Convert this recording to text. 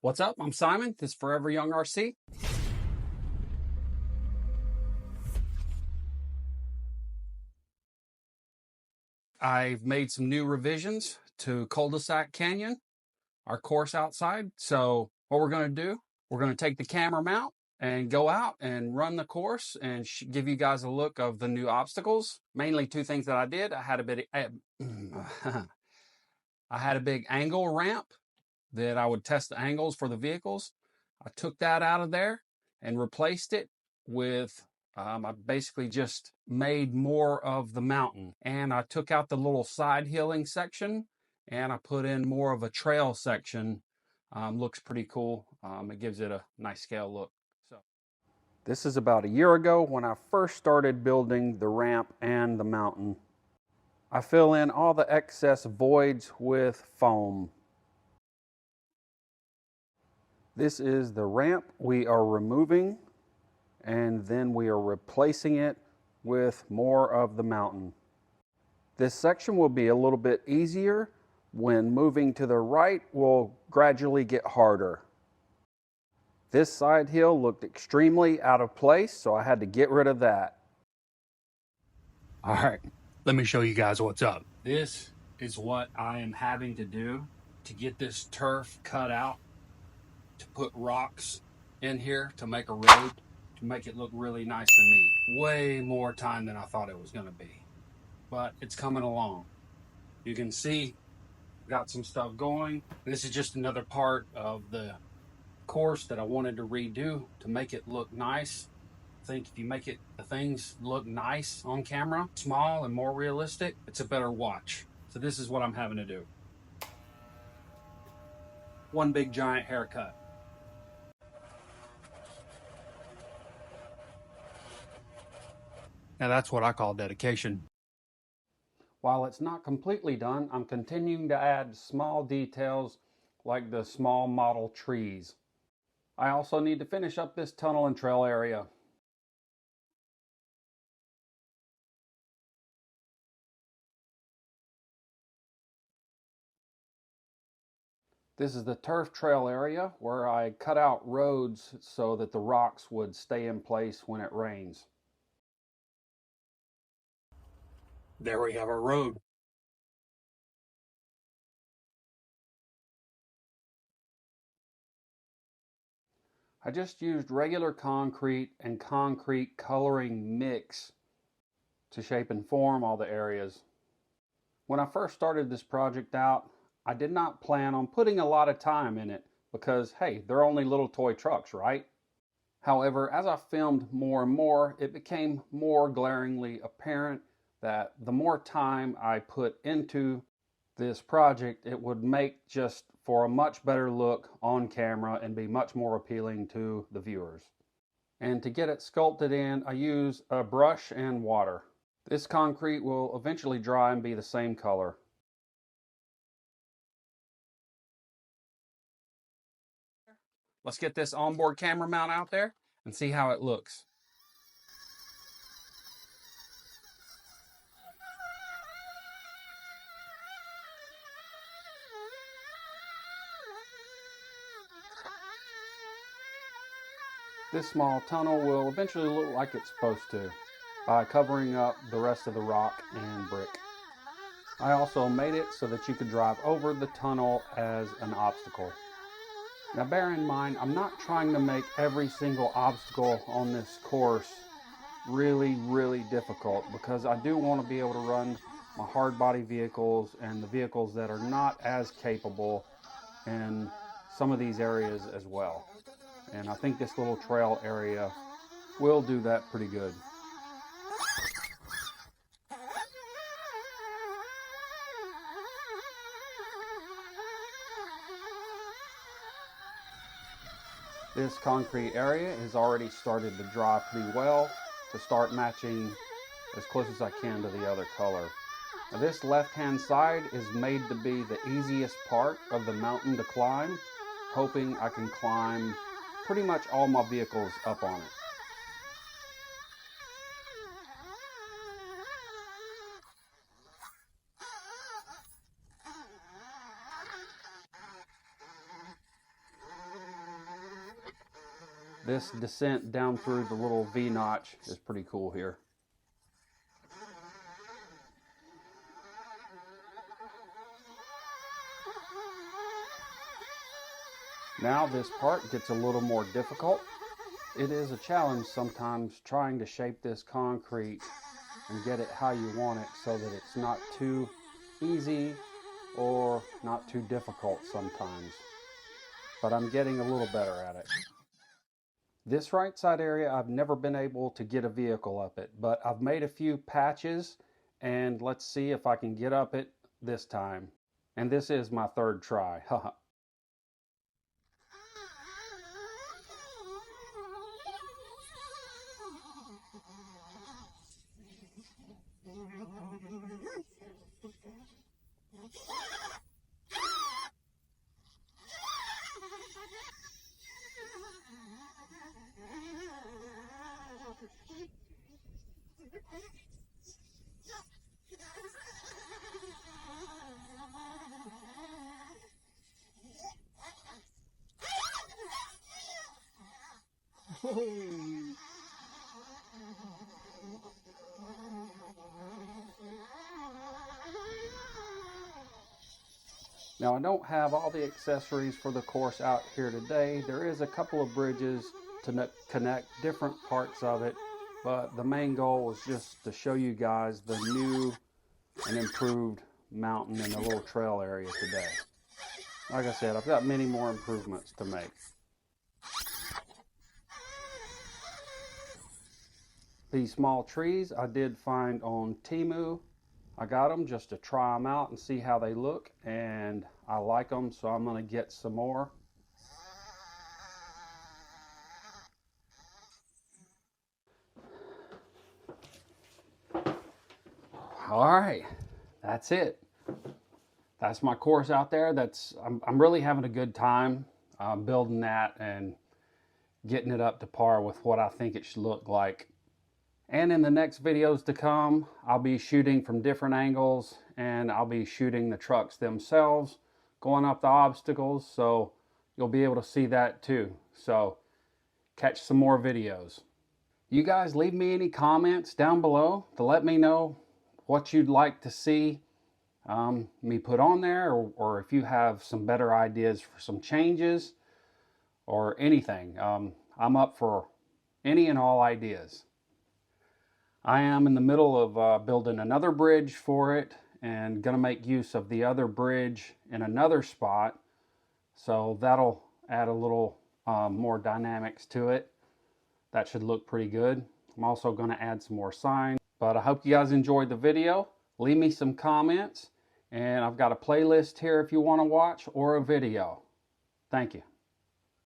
What's up? I'm Simon. This is Forever Young RC. I've made some new revisions to Cul-de-sac Canyon, our course outside. So what we're going to do, we're going to take the camera mount and go out and run the course and give you guys a look of the new obstacles. Mainly two things that I did. I had a big angle ramp that I would test the angles for the vehicles. I took that out of there and replaced it with, I basically just made more of the mountain. And I took out the little side hilling section and I put in more of a trail section. Looks pretty cool. It gives it a nice scale look. So this is about a year ago when I first started building the ramp and the mountain. I fill in all the excess voids with foam. This is the ramp we are removing, and then we are replacing it with more of the mountain. This section will be a little bit easier. When moving to the right, will gradually get harder. This side hill looked extremely out of place, so I had to get rid of that. All right, let me show you guys what's up. This is what I am having to do to get this turf cut out, to put rocks in here to make a road, to make it look really nice and neat. Way more time than I thought it was going to be, but it's coming along. You can see got some stuff going. This is just another part of the course that I wanted to redo to make it look nice. I think if you make the things look nice on camera, small and more realistic, it's a better watch. So this is what I'm having to do. One big giant haircut. Now that's what I call dedication. While it's not completely done, I'm continuing to add small details like the small model trees. I also need to finish up this tunnel and trail area. This is the turf trail area where I cut out roads so that the rocks would stay in place when it rains. There we have our road. I just used regular concrete and concrete coloring mix to shape and form all the areas. When I first started this project out, I did not plan on putting a lot of time in it because, hey, they're only little toy trucks, right? However, as I filmed more and more, it became more glaringly apparent that the more time I put into this project, it would make just for a much better look on camera and be much more appealing to the viewers. And to get it sculpted in, I use a brush and water. This concrete will eventually dry and be the same color. Let's get this onboard camera mount out there and see how it looks. This small tunnel will eventually look like it's supposed to by covering up the rest of the rock and brick. I also made it so that you could drive over the tunnel as an obstacle. Now bear in mind, I'm not trying to make every single obstacle on this course really difficult, because I do want to be able to run my hard body vehicles and the vehicles that are not as capable in some of these areas as well. And I think this little trail area will do that pretty good. This concrete area has already started to dry pretty well to start matching as close as I can to the other color. Now this left-hand side is made to be the easiest part of the mountain to climb, hoping I can climb pretty much all my vehicles up on it. This descent down through the little V notch is pretty cool here. Now this part gets a little more difficult. It is a challenge sometimes trying to shape this concrete and get it how you want it so that it's not too easy or not too difficult sometimes. But I'm getting a little better at it. This right side area, I've never been able to get a vehicle up it, but I've made a few patches and let's see if I can get up it this time. And this is my third try. Haha. Now I don't have all the accessories for the course out here today. There is a couple of bridges to connect different parts of it, but the main goal was just to show you guys the new and improved mountain and the little trail area today. Like I said, I've got many more improvements to make. These small trees I did find on Temu. I got them just to try them out and see how they look, and I like them, so I'm going to get some more. All right, that's it. That's my course out there. I'm really having a good time building that and getting it up to par with what I think it should look like. And in the next videos to come, I'll be shooting from different angles and I'll be shooting the trucks themselves, going up the obstacles, so you'll be able to see that too. So catch some more videos. You guys leave me any comments down below to let me know what you'd like to see me put on there, or if you have some better ideas for some changes or anything. I'm up for any and all ideas. I am in the middle of building another bridge for it and going to make use of the other bridge in another spot. So that'll add a little more dynamics to it. That should look pretty good. I'm also going to add some more signs. But I hope you guys enjoyed the video. Leave me some comments. And I've got a playlist here if you want to watch, or a video. Thank you.